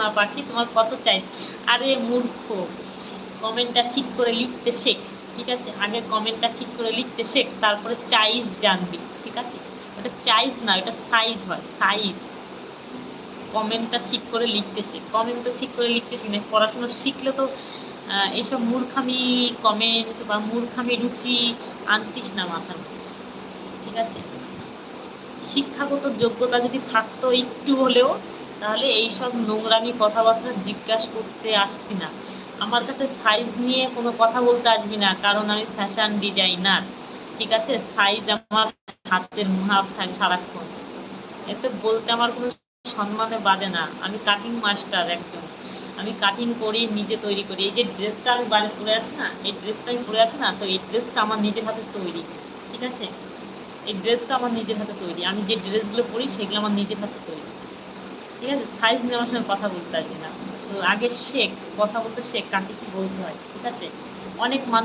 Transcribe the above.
সোনা পাখি, তোমার কত চাইজ। আরে মূর্খ, কমেন্টটা ঠিক করে লিখতে শেখ, ঠিক আছে? আগে কমেন্টটা ঠিক করে লিখতে শেখ, তারপরে চাইজ জানবি, ঠিক আছে? ওটা চাইজ না, এটা সাইজ হয়, সাইজ। কমেন্টটা ঠিক করে লিখতে শেখ, কমেন্ট তো ঠিক করে লিখতে শিখ না। পড়াশোনা শিখলে তো এইসব মূর্খামি কমেন্ট বা মূর্খামি রুচি আনতিস না মাথায়, ঠিক আছে? শিক্ষাগত যোগ্যতা যদি থাকতো একটু হলেও, তাহলে এইসব নোংরামি কথাবার্তা জিজ্ঞাসা করতে আসতি না। আমার কাছে সাইজ নিয়ে কোনো কথা বলতে আসবি না, কারণ আমি ফ্যাশন ডিজাইনার, ঠিক আছে? সাইজ আমার হাতের মুহাব থাকে সারাক্ষণ। এতে বলতে আমার কোনো সম্মানে বাদে না। আমি কাটিং মাস্টার একজন, আমি কাটিং করি, নিজে তৈরি করি। এই যে ড্রেসটা আমি বাড়ি পরে আছি না, এই ড্রেসটা আমি পরে আছি না, তো এই ড্রেসটা আমার নিজের হাতে তৈরি, ঠিক আছে? এই ড্রেসটা আমার নিজের হাতে তৈরি, আমি যে ড্রেসগুলো পরি সেগুলো আমার নিজের হাতে তৈরি, ঠিক আছে? সাইজ নিয়ে আমার সঙ্গে কথা বলতে আসবি না। তো আগে শেখ, কথা বলতে শেখ, কাকে কি বলতে হয়, ঠিক আছে? অনেক মানুষ